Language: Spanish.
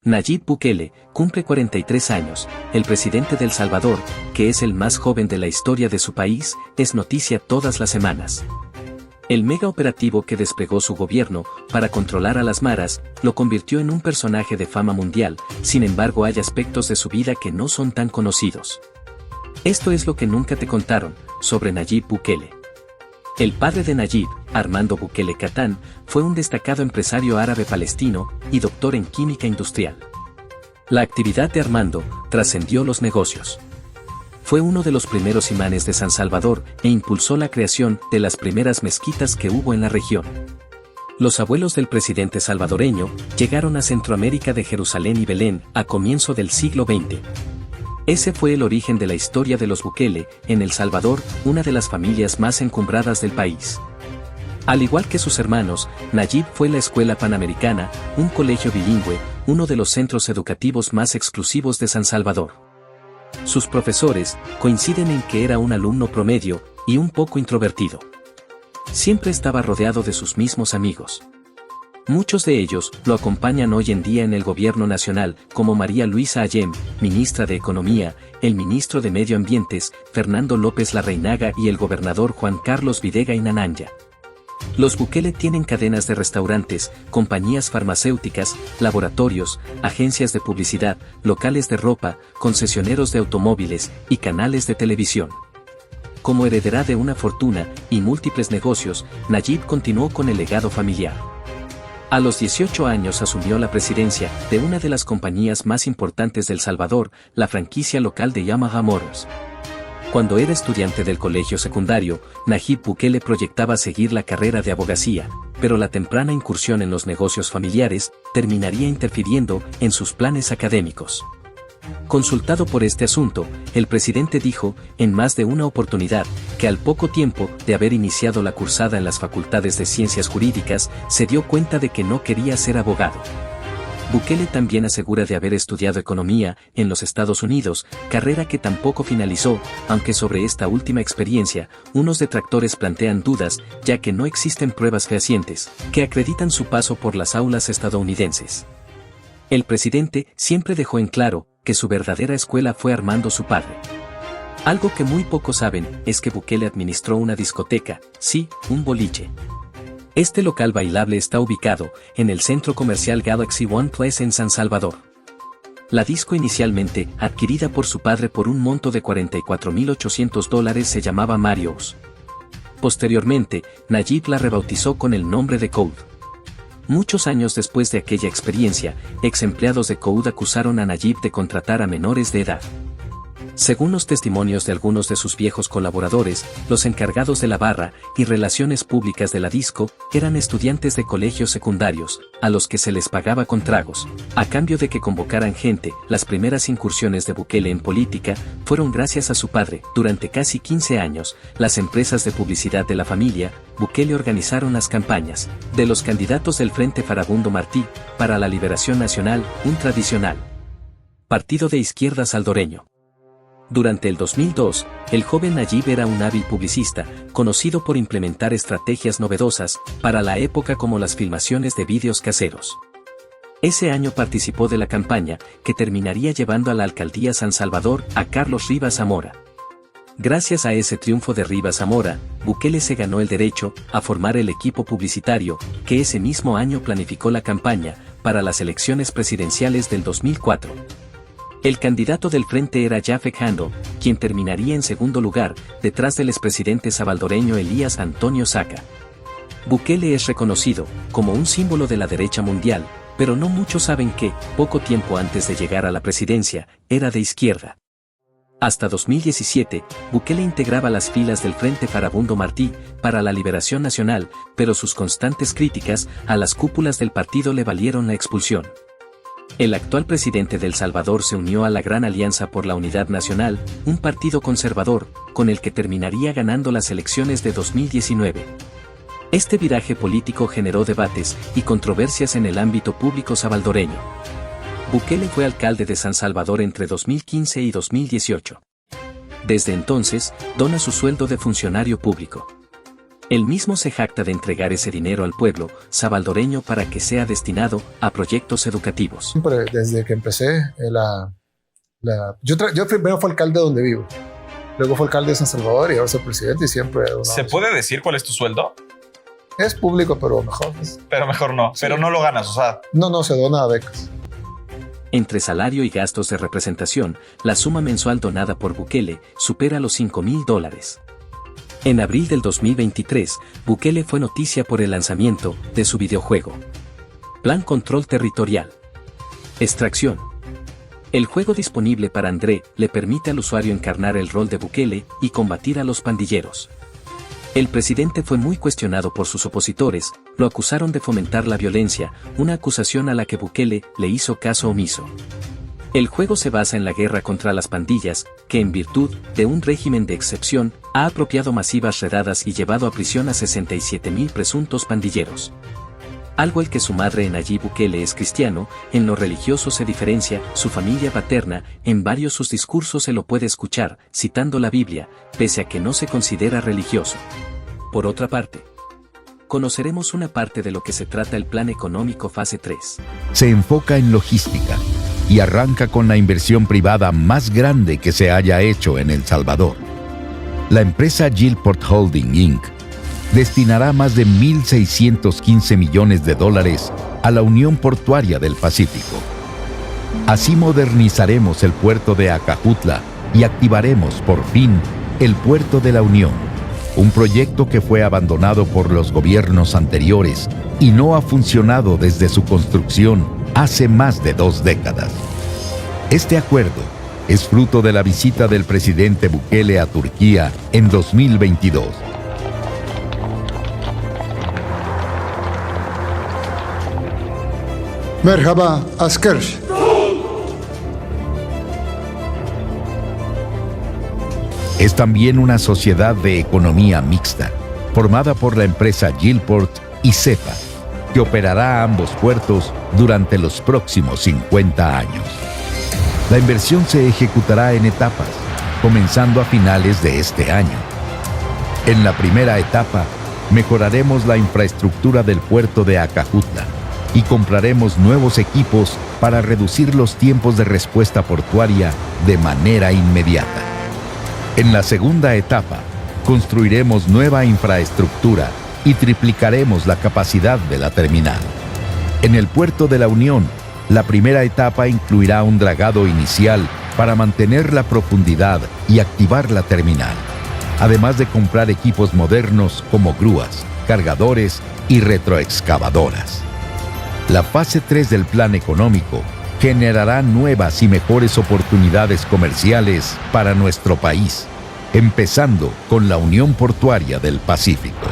Nayib Bukele cumple 43 años, el presidente de El Salvador, que es el más joven de la historia de su país, es noticia todas las semanas. El mega operativo que desplegó su gobierno para controlar a las maras lo convirtió en un personaje de fama mundial, sin embargo hay aspectos de su vida que no son tan conocidos. Esto es lo que nunca te contaron sobre Nayib Bukele. El padre de Nayib, Armando Bukele Catán, fue un destacado empresario árabe palestino y doctor en química industrial. La actividad de Armando trascendió los negocios. Fue uno de los primeros imanes de San Salvador e impulsó la creación de las primeras mezquitas que hubo en la región. Los abuelos del presidente salvadoreño llegaron a Centroamérica de Jerusalén y Belén a comienzo del siglo XX. Ese fue el origen de la historia de los Bukele en El Salvador, una de las familias más encumbradas del país. Al igual que sus hermanos, Nayib fue a la Escuela Panamericana, un colegio bilingüe, uno de los centros educativos más exclusivos de San Salvador. Sus profesores coinciden en que era un alumno promedio y un poco introvertido. Siempre estaba rodeado de sus mismos amigos. Muchos de ellos lo acompañan hoy en día en el gobierno nacional, como María Luisa Ayem, ministra de Economía, el ministro de Medio Ambientes, Fernando López Larreinaga y el gobernador Juan Carlos Videga y Nananya. Los Bukele tienen cadenas de restaurantes, compañías farmacéuticas, laboratorios, agencias de publicidad, locales de ropa, concesioneros de automóviles y canales de televisión. Como heredera de una fortuna y múltiples negocios, Nayib continuó con el legado familiar. A los 18 años asumió la presidencia de una de las compañías más importantes de El Salvador, la franquicia local de Yamaha Motors. Cuando era estudiante del colegio secundario, Nayib Bukele proyectaba seguir la carrera de abogacía, pero la temprana incursión en los negocios familiares terminaría interfiriendo en sus planes académicos. Consultado por este asunto, el presidente dijo, en más de una oportunidad, que al poco tiempo de haber iniciado la cursada en las facultades de Ciencias Jurídicas, se dio cuenta de que no quería ser abogado. Bukele también asegura de haber estudiado economía en los Estados Unidos, carrera que tampoco finalizó, aunque sobre esta última experiencia, unos detractores plantean dudas, ya que no existen pruebas fehacientes que acreditan su paso por las aulas estadounidenses. El presidente siempre dejó en claro que su verdadera escuela fue Armando su padre. Algo que muy pocos saben es que Bukele administró una discoteca, sí, un boliche. Este local bailable está ubicado en el centro comercial Galaxy One Place en San Salvador. La disco inicialmente adquirida por su padre por un monto de $44,800 se llamaba Mario's. Posteriormente, Nayib la rebautizó con el nombre de Code. Muchos años después de aquella experiencia, ex empleados de Code acusaron a Nayib de contratar a menores de edad. Según los testimonios de algunos de sus viejos colaboradores, los encargados de la barra y relaciones públicas de la disco eran estudiantes de colegios secundarios, a los que se les pagaba con tragos, a cambio de que convocaran gente. Las primeras incursiones de Bukele en política fueron gracias a su padre. Durante casi 15 años, las empresas de publicidad de la familia Bukele organizaron las campañas de los candidatos del Frente Farabundo Martí para la Liberación Nacional, un tradicional partido de izquierda salvadoreño. Durante el 2002, el joven Nayib era un hábil publicista, conocido por implementar estrategias novedosas para la época como las filmaciones de vídeos caseros. Ese año participó de la campaña que terminaría llevando a la alcaldía San Salvador a Carlos Rivas Zamora. Gracias a ese triunfo de Rivas Zamora, Bukele se ganó el derecho a formar el equipo publicitario que ese mismo año planificó la campaña para las elecciones presidenciales del 2004. El candidato del frente era Jafet Handel, quien terminaría en segundo lugar, detrás del expresidente salvadoreño Elías Antonio Saca. Bukele es reconocido como un símbolo de la derecha mundial, pero no muchos saben que, poco tiempo antes de llegar a la presidencia, era de izquierda. Hasta 2017, Bukele integraba las filas del Frente Farabundo Martí para la Liberación Nacional, pero sus constantes críticas a las cúpulas del partido le valieron la expulsión. El actual presidente de El Salvador se unió a la Gran Alianza por la Unidad Nacional, un partido conservador, con el que terminaría ganando las elecciones de 2019. Este viraje político generó debates y controversias en el ámbito público salvadoreño. Bukele fue alcalde de San Salvador entre 2015 y 2018. Desde entonces, dona su sueldo de funcionario público. El mismo se jacta de entregar ese dinero al pueblo salvadoreño para que sea destinado a proyectos educativos. Siempre, desde que empecé, yo primero fui alcalde donde vivo, luego fui alcalde de San Salvador y ahora soy presidente y siempre... ¿Se puede decir cuál es tu sueldo? Es público, pero mejor. Pero mejor no, sí. Pero no lo ganas, o sea... No, se dona a becas. Entre salario y gastos de representación, la suma mensual donada por Bukele supera los $5,000. En abril del 2023, Bukele fue noticia por el lanzamiento de su videojuego. Plan Control Territorial. Extracción. El juego disponible para Android le permite al usuario encarnar el rol de Bukele y combatir a los pandilleros. El presidente fue muy cuestionado por sus opositores, lo acusaron de fomentar la violencia, una acusación a la que Bukele le hizo caso omiso. El juego se basa en la guerra contra las pandillas, que en virtud de un régimen de excepción, ha apropiado masivas redadas y llevado a prisión a 67,000 presuntos pandilleros. Algo el que su madre Nayib Bukele es cristiano, en lo religioso se diferencia, su familia paterna, en varios sus discursos se lo puede escuchar, citando la Biblia, pese a que no se considera religioso. Por otra parte, conoceremos una parte de lo que se trata el Plan Económico Fase 3. Se enfoca en logística y arranca con la inversión privada más grande que se haya hecho en El Salvador. La empresa Gilport Holding Inc. destinará más de $1,615 millones a la Unión Portuaria del Pacífico. Así modernizaremos el puerto de Acajutla y activaremos, por fin, el Puerto de la Unión, un proyecto que fue abandonado por los gobiernos anteriores y no ha funcionado desde su construcción hace más de 2 décadas. Este acuerdo es fruto de la visita del presidente Bukele a Turquía en 2022. Merhaba, asker. Es también una sociedad de economía mixta, formada por la empresa Gilport y CEPA, que operará ambos puertos durante los próximos 50 años. La inversión se ejecutará en etapas, comenzando a finales de este año. En la primera etapa, mejoraremos la infraestructura del puerto de Acajutla y compraremos nuevos equipos para reducir los tiempos de respuesta portuaria de manera inmediata. En la segunda etapa, construiremos nueva infraestructura y triplicaremos la capacidad de la terminal. En el Puerto de la Unión, la primera etapa incluirá un dragado inicial para mantener la profundidad y activar la terminal, además de comprar equipos modernos como grúas, cargadores y retroexcavadoras. La fase 3 del plan económico generará nuevas y mejores oportunidades comerciales para nuestro país, empezando con la Unión Portuaria del Pacífico.